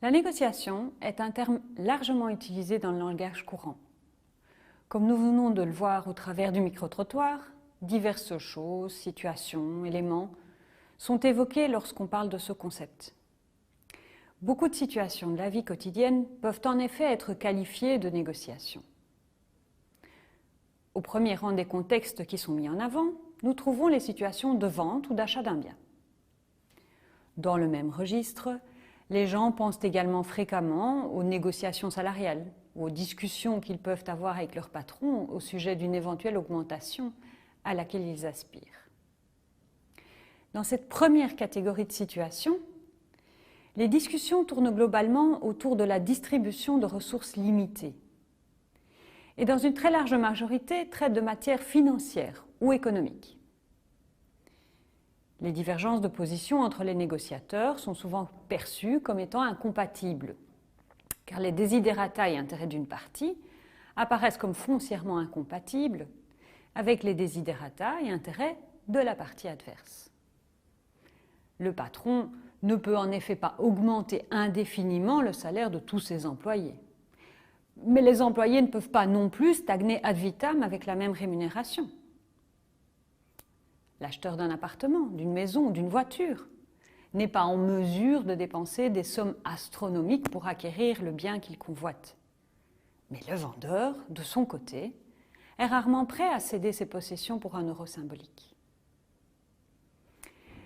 La négociation est un terme largement utilisé dans le langage courant. Comme nous venons de le voir au travers du micro-trottoir, diverses choses, situations, éléments sont évoqués lorsqu'on parle de ce concept. Beaucoup de situations de la vie quotidienne peuvent en effet être qualifiées de négociation. Au premier rang des contextes qui sont mis en avant, nous trouvons les situations de vente ou d'achat d'un bien. Dans le même registre, les gens pensent également fréquemment aux négociations salariales, ou aux discussions qu'ils peuvent avoir avec leur patron au sujet d'une éventuelle augmentation à laquelle ils aspirent. Dans cette première catégorie de situations, les discussions tournent globalement autour de la distribution de ressources limitées et dans une très large majorité traitent de matières financières ou économiques. Les divergences de position entre les négociateurs sont souvent perçues comme étant incompatibles, car les desiderata et intérêts d'une partie apparaissent comme foncièrement incompatibles avec les desiderata et intérêts de la partie adverse. Le patron ne peut en effet pas augmenter indéfiniment le salaire de tous ses employés. Mais les employés ne peuvent pas non plus stagner ad vitam avec la même rémunération. L'acheteur d'un appartement, d'une maison ou d'une voiture n'est pas en mesure de dépenser des sommes astronomiques pour acquérir le bien qu'il convoite. Mais le vendeur, de son côté, est rarement prêt à céder ses possessions pour un euro symbolique.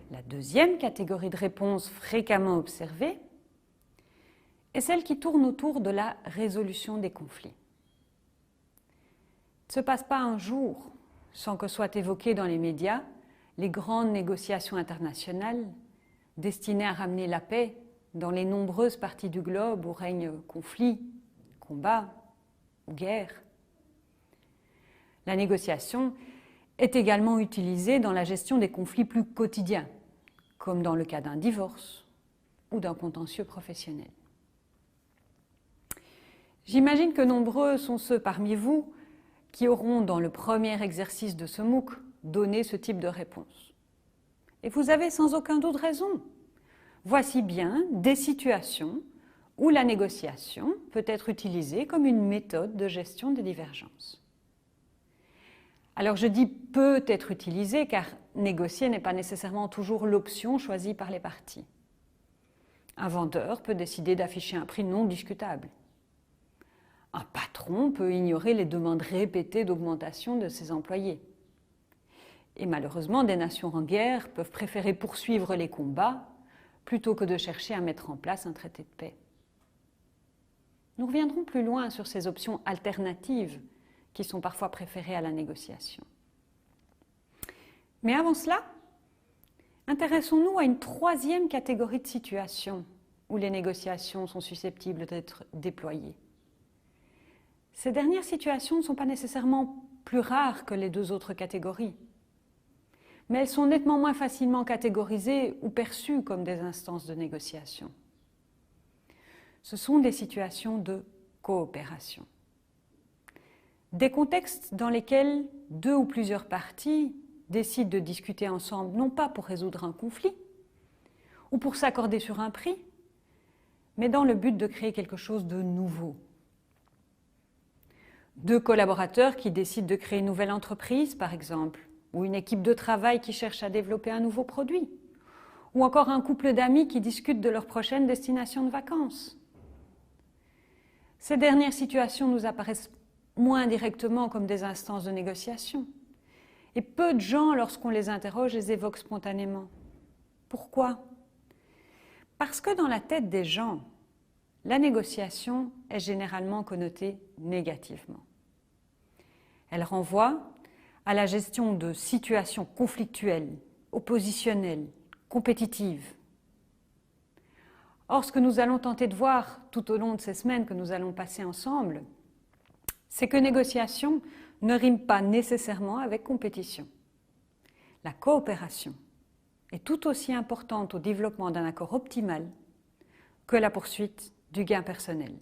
La deuxième catégorie de réponses fréquemment observée est celle qui tourne autour de la résolution des conflits. Il ne se passe pas un jour sans que soient évoquées dans les médias les grandes négociations internationales destinées à ramener la paix dans les nombreuses parties du globe où règnent conflits, combats ou guerres. La négociation est également utilisée dans la gestion des conflits plus quotidiens, comme dans le cas d'un divorce ou d'un contentieux professionnel. J'imagine que nombreux sont ceux parmi vous qui auront, dans le premier exercice de ce MOOC, donné ce type de réponse. Et vous avez sans aucun doute raison. Voici bien des situations où la négociation peut être utilisée comme une méthode de gestion des divergences. Alors je dis peut être utilisée car négocier n'est pas nécessairement toujours l'option choisie par les parties. Un vendeur peut décider d'afficher un prix non discutable. Un patron peut ignorer les demandes répétées d'augmentation de ses employés. Et malheureusement, des nations en guerre peuvent préférer poursuivre les combats plutôt que de chercher à mettre en place un traité de paix. Nous reviendrons plus loin sur ces options alternatives qui sont parfois préférées à la négociation. Mais avant cela, intéressons-nous à une troisième catégorie de situations où les négociations sont susceptibles d'être déployées. Ces dernières situations ne sont pas nécessairement plus rares que les deux autres catégories, mais elles sont nettement moins facilement catégorisées ou perçues comme des instances de négociation. Ce sont des situations de coopération. Des contextes dans lesquels deux ou plusieurs parties décident de discuter ensemble, non pas pour résoudre un conflit ou pour s'accorder sur un prix, mais dans le but de créer quelque chose de nouveau. Deux collaborateurs qui décident de créer une nouvelle entreprise, par exemple, ou une équipe de travail qui cherche à développer un nouveau produit, ou encore un couple d'amis qui discutent de leur prochaine destination de vacances. Ces dernières situations nous apparaissent moins directement comme des instances de négociation, et peu de gens, lorsqu'on les interroge, les évoquent spontanément. Pourquoi ? Parce que dans la tête des gens, la négociation est généralement connotée négativement. Elle renvoie à la gestion de situations conflictuelles, oppositionnelles, compétitives. Or, ce que nous allons tenter de voir tout au long de ces semaines que nous allons passer ensemble, c'est que négociation ne rime pas nécessairement avec compétition. La coopération est tout aussi importante au développement d'un accord optimal que la poursuite du gain personnel.